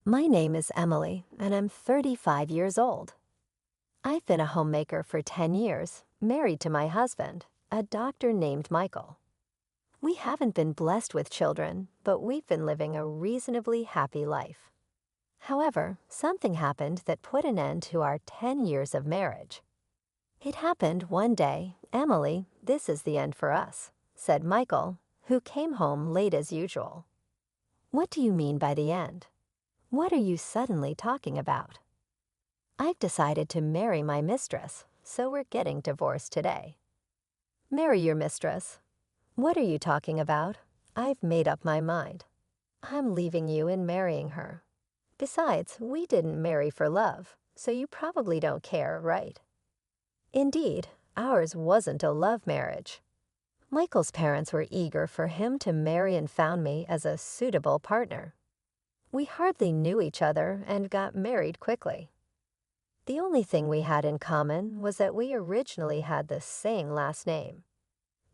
My name is Emily, and I'm 35 years old. I've been a homemaker for 10 years, married to my husband, a doctor named Michael. We haven't been blessed with children, but we've been living a reasonably happy life. However, something happened that put an end to our 10 years of marriage. It happened one day. "Emily, this is the end for us," said Michael, who came home late as usual. "What do you mean by the end? What are you suddenly talking about?" "I've decided to marry my mistress, so we're getting divorced today." "Marry your mistress? What are you talking about? I've made up my mind. I'm leaving you and marrying her. Besides, we didn't marry for love, so you probably don't care, right?" Indeed, ours wasn't a love marriage. Michael's parents were eager for him to marry and found me as a suitable partner. We hardly knew each other and got married quickly. The only thing we had in common was that we originally had the same last name.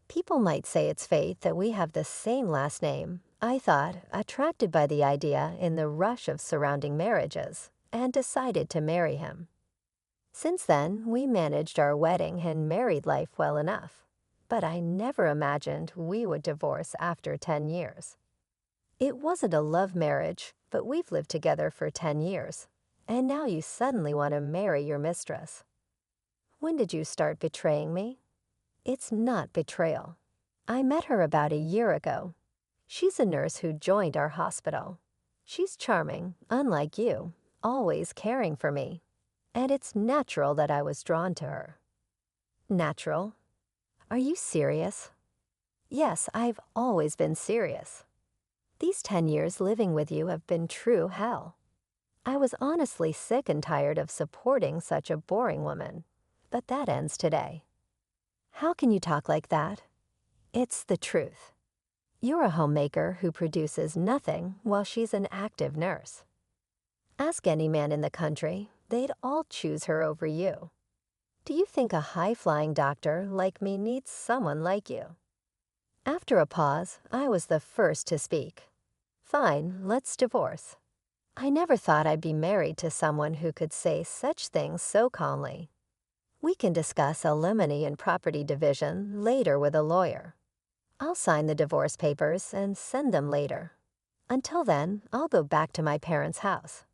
People might say it's fate that we have the same last name, I thought, attracted by the idea in the rush of surrounding marriages, and decided to marry him. Since then, we managed our wedding and married life well enough, but I never imagined we would divorce after 10 years. It wasn't a love marriage, but we've lived together for 10 years, and now you suddenly want to marry your mistress. When did you start betraying me? It's not betrayal. I met her about a year ago. She's a nurse who joined our hospital. She's charming, unlike you, always caring for me, and it's natural that I was drawn to her." "Natural? Are you serious?" "Yes, I've always been serious. These 10 years living with you have been true hell. I was honestly sick and tired of supporting such a boring woman, but that ends today." "How can you talk like that?" "It's the truth. You're a homemaker who produces nothing while she's an active nurse. Ask any man in the country, they'd all choose her over you. Do you think a high-flying doctor like me needs someone like you?" After a pause, I was the first to speak. "Fine, let's divorce." I never thought I'd be married to someone who could say such things so calmly. "We can discuss alimony and property division later with a lawyer. I'll sign the divorce papers and send them later. Until then, I'll go back to my parents' house."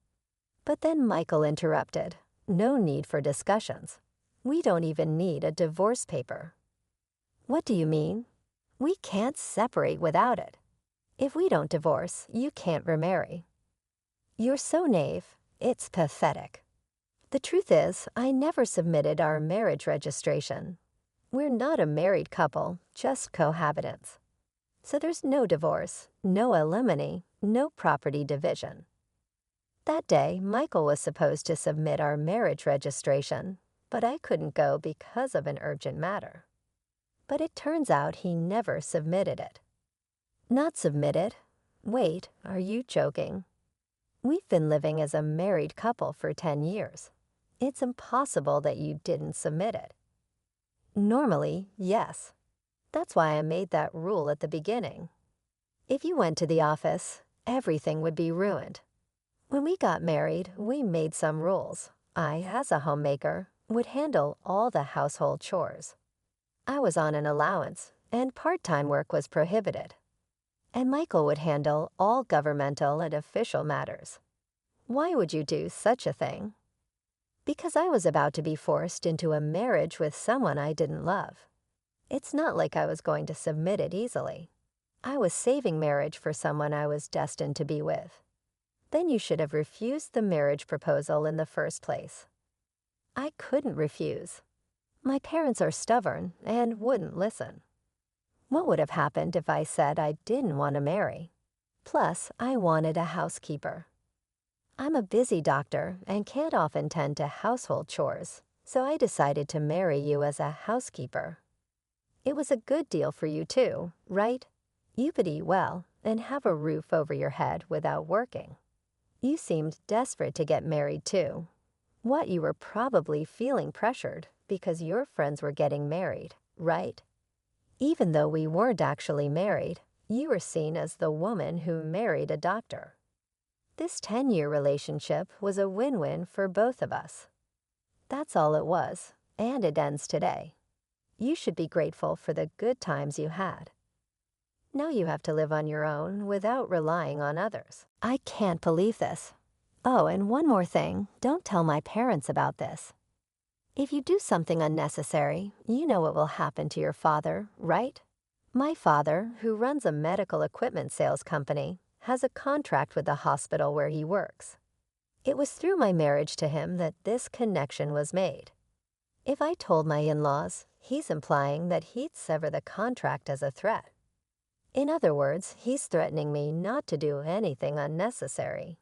But then Michael interrupted. "No need for discussions. We don't even need a divorce paper." "What do you mean?" "We can't separate without it. If we don't divorce, you can't remarry." "You're so naive. It's pathetic. The truth is, I never submitted our marriage registration. We're not a married couple, just cohabitants. So there's no divorce, no alimony, no property division." That day, Michael was supposed to submit our marriage registration, but I couldn't go because of an urgent matter. But it turns out he never submitted it. "Not submitted? Wait, are you joking? We've been living as a married couple for 10 years. It's impossible that you didn't submit it." "Normally, yes. That's why I made that rule at the beginning. If you went to the office, everything would be ruined. When we got married, we made some rules. I, as a homemaker, would handle all the household chores. I was on an allowance, and part-time work was prohibited. And Michael would handle all governmental and official matters. Why would you do such a thing? Because I was about to be forced into a marriage with someone I didn't love. It's not like I was going to submit it easily. I was saving marriage for someone I was destined to be with. Then you should have refused the marriage proposal in the first place." "I couldn't refuse. My parents are stubborn and wouldn't listen. What would have happened if I said I didn't want to marry? Plus, I wanted a housekeeper. I'm a busy doctor and can't often tend to household chores, so I decided to marry you as a housekeeper. It was a good deal for you too, right? You could eat well and have a roof over your head without working. You seemed desperate to get married too. What, you were probably feeling pressured because your friends were getting married, right? Even though we weren't actually married, you were seen as the woman who married a doctor. This 10-year relationship was a win-win for both of us. That's all it was, and it ends today. You should be grateful for the good times you had. Now you have to live on your own without relying on others. I can't believe this. Oh, and one more thing, don't tell my parents about this. If you do something unnecessary, you know what will happen to your father, right? My father, who runs a medical equipment sales company, has a contract with the hospital where he works. It was through my marriage to him that this connection was made. If I told my in-laws, he's implying that he'd sever the contract as a threat. In other words, he's threatening me not to do anything unnecessary.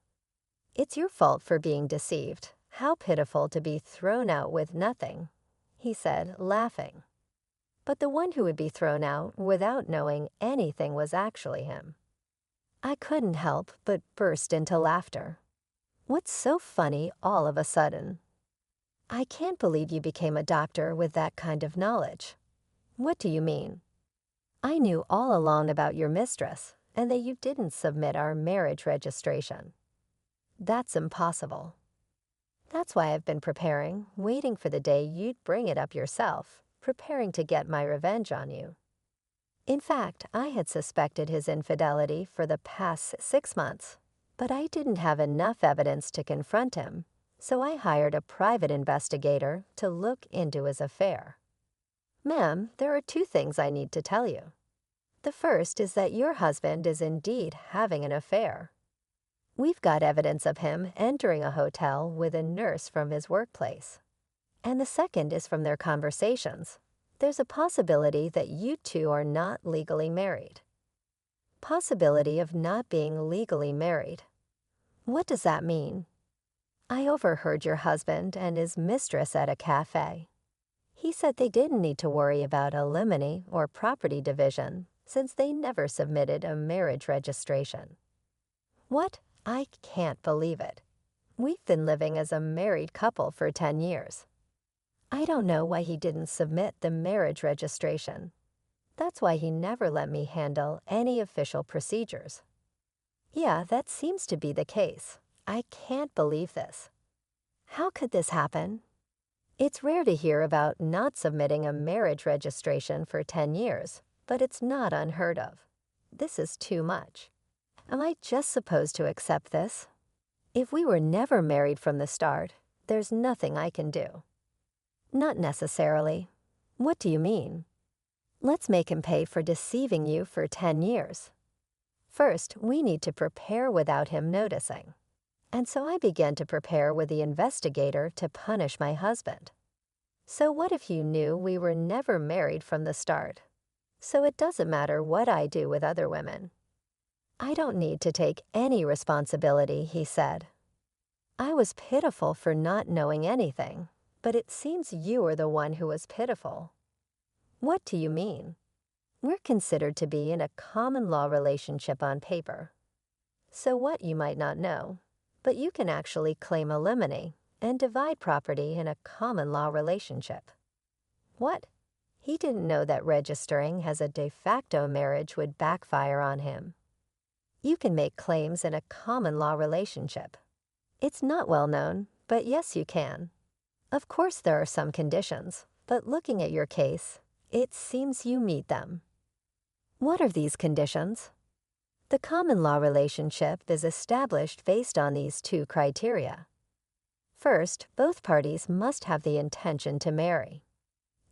It's your fault for being deceived. How pitiful to be thrown out with nothing, he said, laughing. But the one who would be thrown out without knowing anything was actually him. I couldn't help but burst into laughter. What's so funny all of a sudden? I can't believe you became a doctor with that kind of knowledge. What do you mean? I knew all along about your mistress and that you didn't submit our marriage registration. That's impossible. That's why I've been preparing, waiting for the day you'd bring it up yourself, preparing to get my revenge on you. In fact, I had suspected his infidelity for the past 6 months, but I didn't have enough evidence to confront him, so I hired a private investigator to look into his affair. Ma'am, there are 2 things I need to tell you. The first is that your husband is indeed having an affair. We've got evidence of him entering a hotel with a nurse from his workplace. And the second is from their conversations. There's a possibility that you two are not legally married. Possibility of not being legally married. What does that mean? I overheard your husband and his mistress at a cafe. He said they didn't need to worry about alimony or property division since they never submitted a marriage registration. What? I can't believe it. We've been living as a married couple for 10 years. I don't know why he didn't submit the marriage registration. That's why he never let me handle any official procedures. Yeah, that seems to be the case. I can't believe this. How could this happen? It's rare to hear about not submitting a marriage registration for 10 years, but it's not unheard of. This is too much. Am I just supposed to accept this? If we were never married from the start, there's nothing I can do. Not necessarily. What do you mean? Let's make him pay for deceiving you for 10 years. First, we need to prepare without him noticing. And so I began to prepare with the investigator to punish my husband. So what if you knew we were never married from the start? So it doesn't matter what I do with other women. I don't need to take any responsibility, he said. I was pitiful for not knowing anything, but it seems you are the one who was pitiful. What do you mean? We're considered to be in a common law relationship on paper. So what you might not know, but you can actually claim alimony and divide property in a common law relationship. What? He didn't know that registering as a de facto marriage would backfire on him. You can make claims in a common law relationship. It's not well known, but yes, you can. Of course, there are some conditions, but looking at your case, it seems you meet them. What are these conditions? The common law relationship is established based on these 2 criteria. First, both parties must have the intention to marry.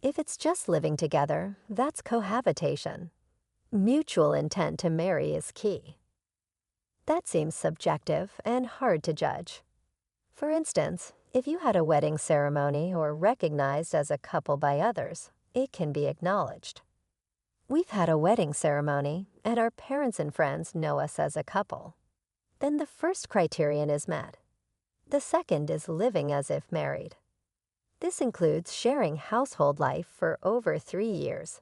If it's just living together, that's cohabitation. Mutual intent to marry is key. That seems subjective and hard to judge. For instance, if you had a wedding ceremony or recognized as a couple by others, it can be acknowledged. We've had a wedding ceremony, and our parents and friends know us as a couple. Then the first criterion is met. The second is living as if married. This includes sharing household life for over 3 years.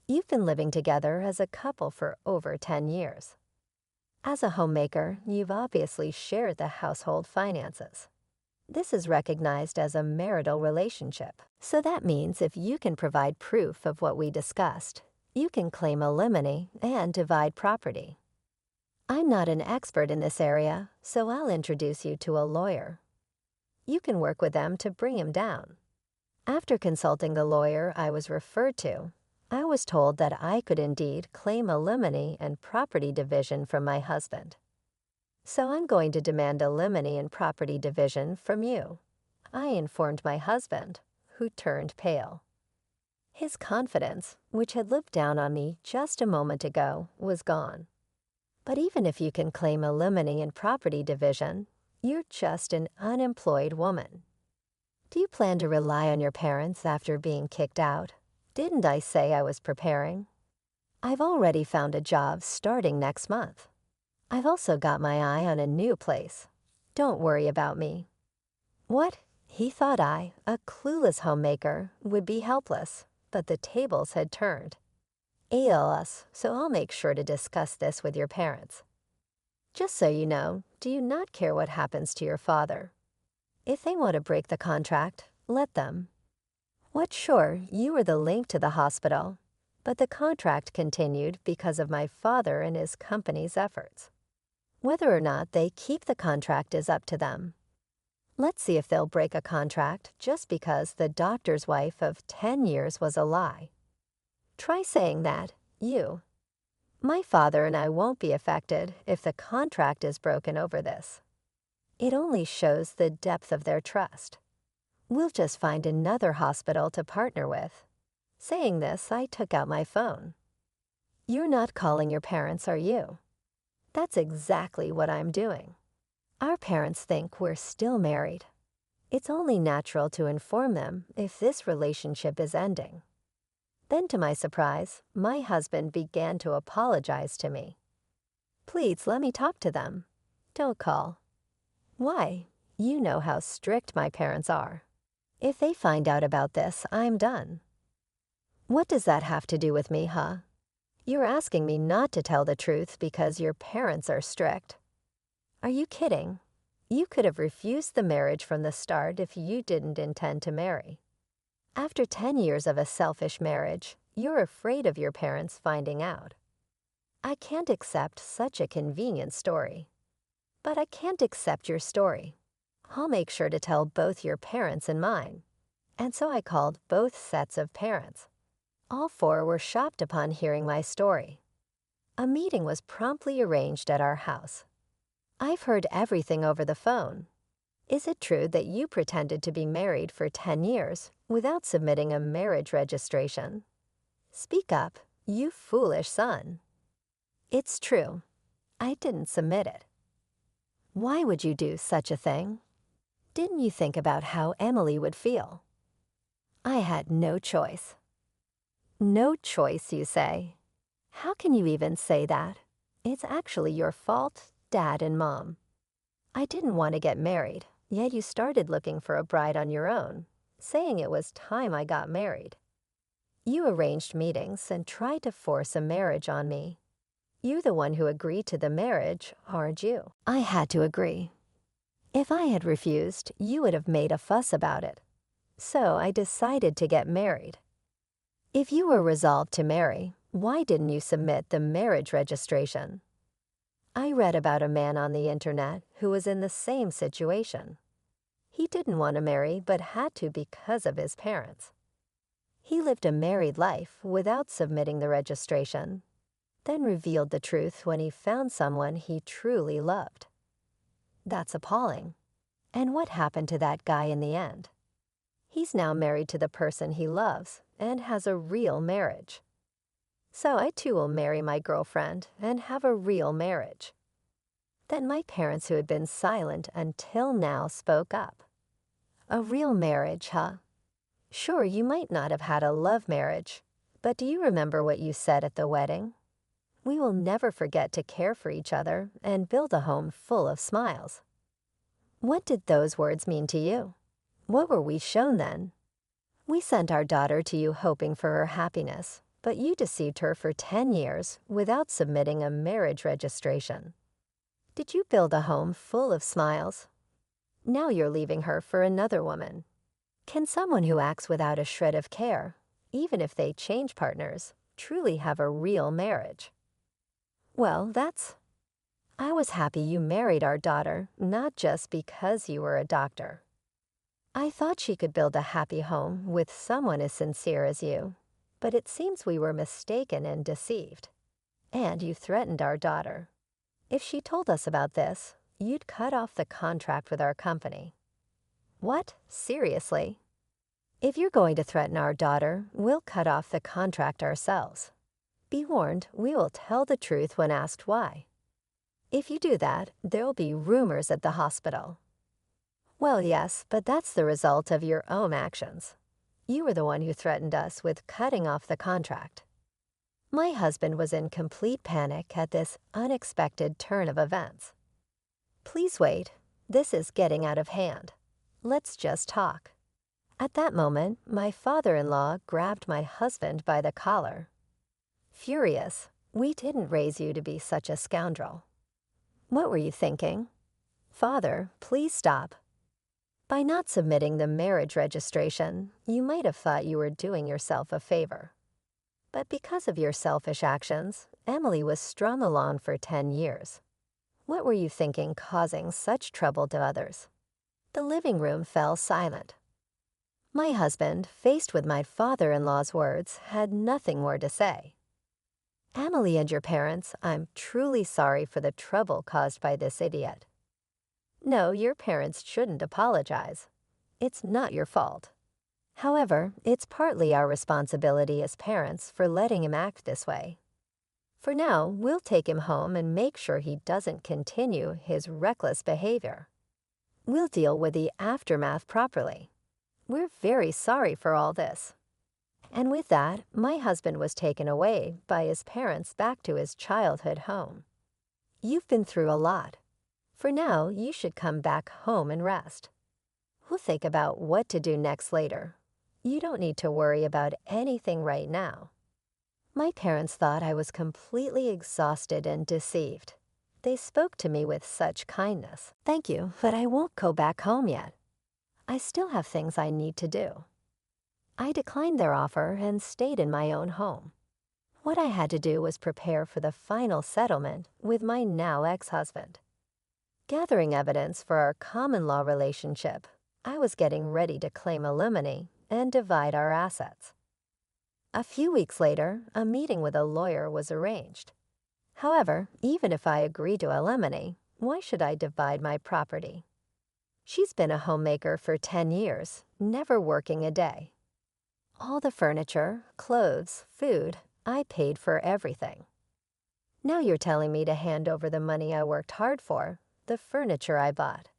You've been living together as a couple for over 10 years. As a homemaker, you've obviously shared the household finances. This is recognized as a marital relationship. So that means if you can provide proof of what we discussed, you can claim alimony and divide property. I'm not an expert in this area, so I'll introduce you to a lawyer. You can work with them to bring him down. After consulting the lawyer I was referred to, I was told that I could indeed claim alimony and property division from my husband. So I'm going to demand alimony and property division from you. I informed my husband, who turned pale. His confidence, which had looked down on me just a moment ago, was gone. But even if you can claim alimony and property division, you're just an unemployed woman. Do you plan to rely on your parents after being kicked out? Didn't I say I was preparing? I've already found a job starting next month. I've also got my eye on a new place. Don't worry about me. What? He thought I, a clueless homemaker, would be helpless, but the tables had turned. Ail us, so I'll make sure to discuss this with your parents. Just so you know, do you not care what happens to your father? If they want to break the contract, let them. What, sure, you were the link to the hospital, but the contract continued because of my father and his company's efforts. Whether or not they keep the contract is up to them. Let's see if they'll break a contract just because the doctor's wife of 10 years was a lie. Try saying that, you. My father and I won't be affected if the contract is broken over this. It only shows the depth of their trust. We'll just find another hospital to partner with. Saying this, I took out my phone. You're not calling your parents, are you? That's exactly what I'm doing. Our parents think we're still married. It's only natural to inform them if this relationship is ending. Then, to my surprise, my husband began to apologize to me. Please let me talk to them. Don't call. Why? You know how strict my parents are. If they find out about this, I'm done. What does that have to do with me, huh? You're asking me not to tell the truth because your parents are strict. Are you kidding? You could have refused the marriage from the start if you didn't intend to marry. After 10 years of a selfish marriage, you're afraid of your parents finding out. I can't accept such a convenient story. But I can't accept your story. I'll make sure to tell both your parents and mine. And so I called both sets of parents. All four were shocked upon hearing my story. A meeting was promptly arranged at our house. I've heard everything over the phone. Is it true that you pretended to be married for 10 years without submitting a marriage registration? Speak up, you foolish son. It's true. I didn't submit it. Why would you do such a thing? Didn't you think about how Emily would feel? I had no choice. No choice, you say? How can you even say that? It's actually your fault, Dad and Mom. I didn't want to get married, yet you started looking for a bride on your own, saying it was time I got married. You arranged meetings and tried to force a marriage on me. You're the one who agreed to the marriage, aren't you? I had to agree. If I had refused, you would have made a fuss about it. So I decided to get married. If you were resolved to marry, why didn't you submit the marriage registration? I read about a man on the internet who was in the same situation. He didn't want to marry but had to because of his parents. He lived a married life without submitting the registration, then revealed the truth when he found someone he truly loved. That's appalling. And what happened to that guy in the end? He's now married to the person he loves and has a real marriage. So I too will marry my girlfriend and have a real marriage. Then my parents, who had been silent until now, spoke up. A real marriage, huh? Sure, you might not have had a love marriage, but do you remember what you said at the wedding? We will never forget to care for each other and build a home full of smiles. What did those words mean to you? What were we shown then? We sent our daughter to you hoping for her happiness, but you deceived her for 10 years without submitting a marriage registration. Did you build a home full of smiles? Now you're leaving her for another woman. Can someone who acts without a shred of care, even if they change partners, truly have a real marriage? Well, I was happy you married our daughter, not just because you were a doctor. I thought she could build a happy home with someone as sincere as you, but it seems we were mistaken and deceived. And you threatened our daughter. If she told us about this, you'd cut off the contract with our company. What? Seriously? If you're going to threaten our daughter, we'll cut off the contract ourselves. Be warned, we will tell the truth when asked why. If you do that, there'll be rumors at the hospital. Well, yes, but that's the result of your own actions. You were the one who threatened us with cutting off the contract. My husband was in complete panic at this unexpected turn of events. Please wait. This is getting out of hand. Let's just talk. At that moment, my father-in-law grabbed my husband by the collar. Furious, we didn't raise you to be such a scoundrel. What were you thinking? Father, please stop. By not submitting the marriage registration, you might have thought you were doing yourself a favor. But because of your selfish actions, Emily was strung along for 10 years. What were you thinking causing such trouble to others? The living room fell silent. My husband, faced with my father-in-law's words, had nothing more to say. Emily and your parents, I'm truly sorry for the trouble caused by this idiot. No, your parents shouldn't apologize. It's not your fault. However, it's partly our responsibility as parents for letting him act this way. For now, we'll take him home and make sure he doesn't continue his reckless behavior. We'll deal with the aftermath properly. We're very sorry for all this. And with that, my husband was taken away by his parents back to his childhood home. You've been through a lot. For now, you should come back home and rest. We'll think about what to do next later. You don't need to worry about anything right now. My parents thought I was completely exhausted and deceived. They spoke to me with such kindness. Thank you, but I won't go back home yet. I still have things I need to do. I declined their offer and stayed in my own home. What I had to do was prepare for the final settlement with my now ex-husband. Gathering evidence for our common law relationship, I was getting ready to claim alimony and divide our assets. A few weeks later, a meeting with a lawyer was arranged. However, even if I agreed to alimony, why should I divide my property? She's been a homemaker for 10 years, never working a day. All the furniture, clothes, food, I paid for everything. Now you're telling me to hand over the money I worked hard for, the furniture I bought.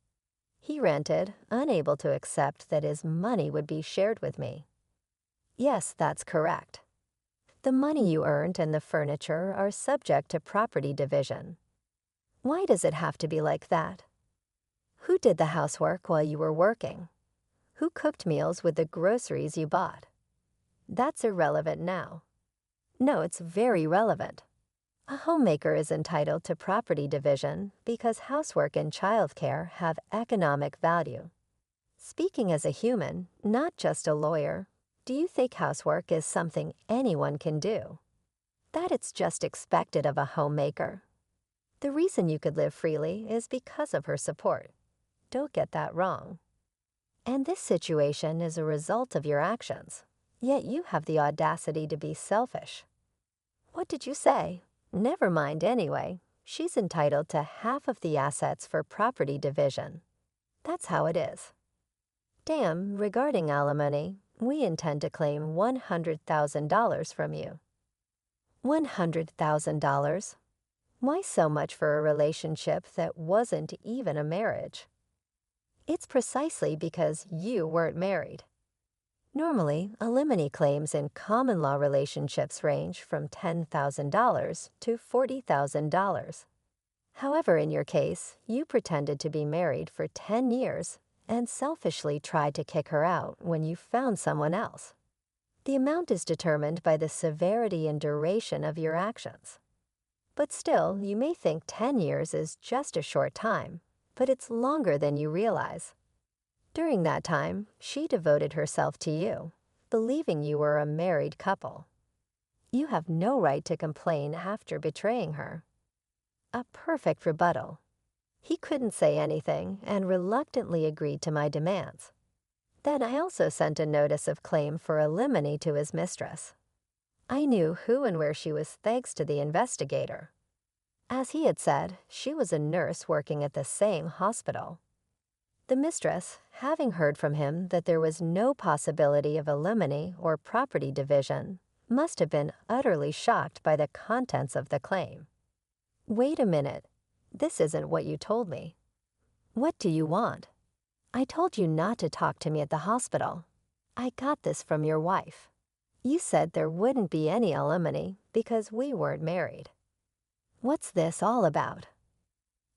He rented, unable to accept that his money would be shared with me. Yes, that's correct. The money you earned and the furniture are subject to property division. Why does it have to be like that? Who did the housework while you were working? Who cooked meals with the groceries you bought? That's irrelevant now. No, it's very relevant. A homemaker is entitled to property division because housework and childcare have economic value. Speaking as a human, not just a lawyer, do you think housework is something anyone can do? That it's just expected of a homemaker. The reason you could live freely is because of her support. Don't get that wrong. And this situation is a result of your actions, yet you have the audacity to be selfish. What did you say? Never mind anyway. She's entitled to half of the assets for property division. That's how it is. Damn, regarding alimony, we intend to claim $100,000 from you. $100,000? Why so much for a relationship that wasn't even a marriage? It's precisely because you weren't married. Normally, alimony claims in common law relationships range from $10,000 to $40,000. However, in your case, you pretended to be married for 10 years and selfishly tried to kick her out when you found someone else. The amount is determined by the severity and duration of your actions. But still, you may think 10 years is just a short time, but it's longer than you realize. During that time, she devoted herself to you, believing you were a married couple. You have no right to complain after betraying her. a perfect rebuttal. He couldn't say anything and reluctantly agreed to my demands. Then I also sent a notice of claim for alimony to his mistress. I knew who and where she was thanks to the investigator. As he had said, she was a nurse working at the same hospital. The mistress, having heard from him that there was no possibility of alimony or property division, must have been utterly shocked by the contents of the claim. Wait a minute. This isn't what you told me. What do you want? I told you not to talk to me at the hospital. I got this from your wife. You said there wouldn't be any alimony because we weren't married. What's this all about?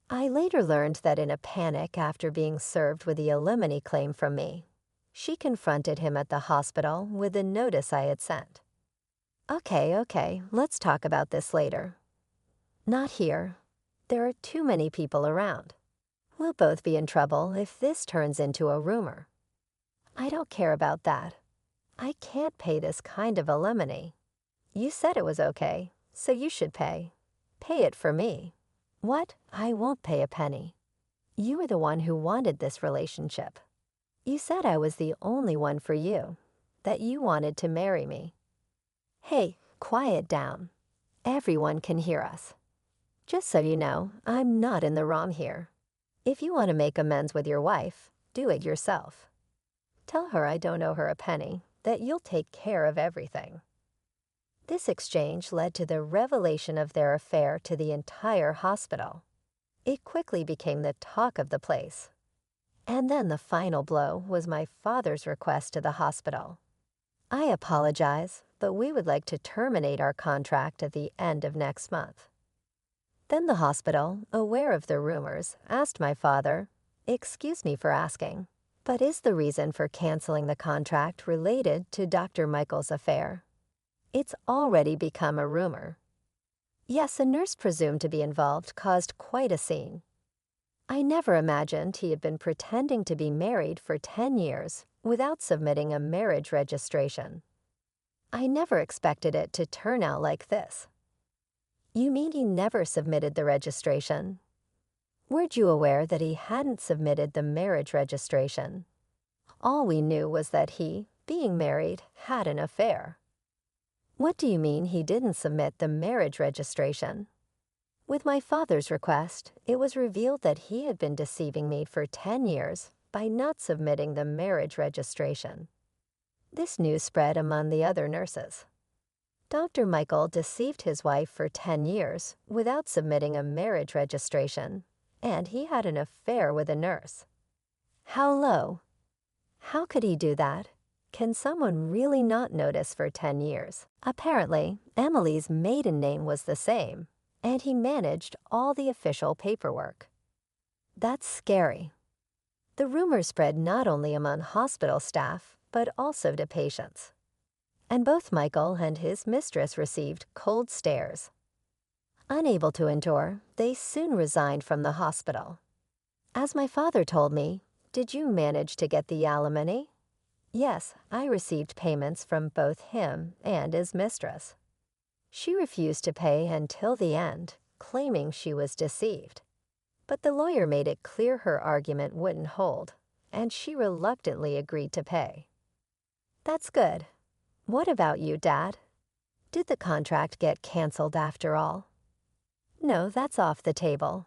I later learned that in a panic after being served with the alimony claim from me, she confronted him at the hospital with the notice I had sent. Okay, let's talk about this later. Not here. There are too many people around. We'll both be in trouble if this turns into a rumor. I don't care about that. I can't pay this kind of alimony. You said it was okay, so you should pay. Pay it for me. What? I won't pay a penny. You were the one who wanted this relationship. You said I was the only one for you, that you wanted to marry me. Hey, quiet down. Everyone can hear us. Just so you know, I'm not in the wrong here. If you want to make amends with your wife, do it yourself. Tell her I don't owe her a penny, that you'll take care of everything. This exchange led to the revelation of their affair to the entire hospital. It quickly became the talk of the place. And then the final blow was my father's request to the hospital. I apologize, but we would like to terminate our contract at the end of next month. Then the hospital, aware of the rumors, asked my father, "Excuse me for asking, but is the reason for canceling the contract related to Dr. Michael's affair?" It's already become a rumor. Yes, a nurse presumed to be involved caused quite a scene. I never imagined he had been pretending to be married for 10 years without submitting a marriage registration. I never expected it to turn out like this. You mean he never submitted the registration? Weren't you aware that he hadn't submitted the marriage registration? All we knew was that he, being married, had an affair. What do you mean he didn't submit the marriage registration? With my father's request, it was revealed that he had been deceiving me for 10 years by not submitting the marriage registration. This news spread among the other nurses. Dr. Michael deceived his wife for 10 years without submitting a marriage registration, and he had an affair with a nurse. How low? How could he do that? Can someone really not notice for 10 years? Apparently, Emily's maiden name was the same, and he managed all the official paperwork. That's scary. The rumor spread not only among hospital staff, but also to patients. And both Michael and his mistress received cold stares. Unable to endure, they soon resigned from the hospital. As my father told me, "Did you manage to get the alimony?" Yes, I received payments from both him and his mistress. She refused to pay until the end, claiming she was deceived. But the lawyer made it clear her argument wouldn't hold, and she reluctantly agreed to pay. That's good. What about you, Dad? Did the contract get canceled after all? No, that's off the table.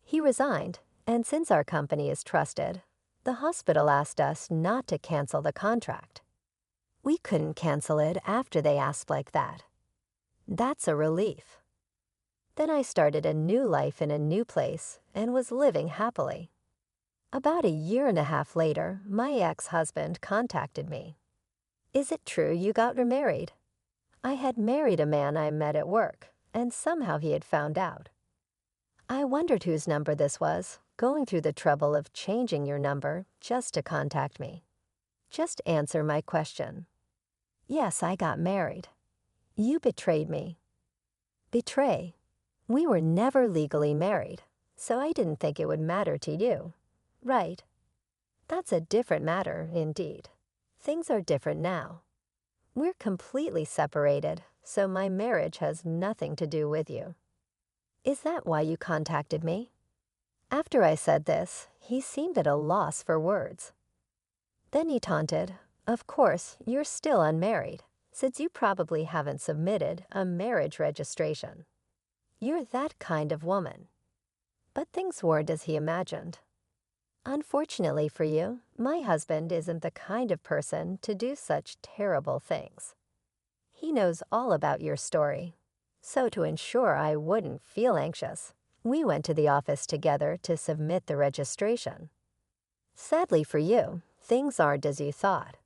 He resigned, and since our company is trusted, the hospital asked us not to cancel the contract. We couldn't cancel it after they asked like that. That's a relief. Then I started a new life in a new place and was living happily. About 1.5 years later, my ex-husband contacted me. Is it true you got remarried? I had married a man I met at work, and somehow he had found out. I wondered whose number this was, going through the trouble of changing your number just to contact me. Just answer my question. Yes, I got married. You betrayed me. Betray? We were never legally married, so I didn't think it would matter to you. Right? That's a different matter, indeed. Things are different now. We're completely separated, so my marriage has nothing to do with you. Is that why you contacted me?" After I said this, he seemed at a loss for words. Then he taunted, "Of course, you're still unmarried, since you probably haven't submitted a marriage registration. You're that kind of woman." But things weren't as he imagined. "Unfortunately for you, my husband isn't the kind of person to do such terrible things. He knows all about your story. So to ensure I wouldn't feel anxious, we went to the office together to submit the registration. Sadly for you, things aren't as you thought.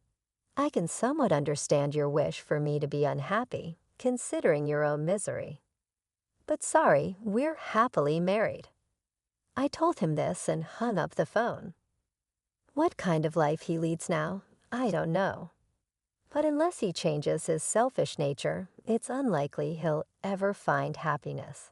I can somewhat understand your wish for me to be unhappy, considering your own misery. But sorry, we're happily married." I told him this and hung up the phone. What kind of life he leads now, I don't know. But unless he changes his selfish nature, it's unlikely he'll ever find happiness.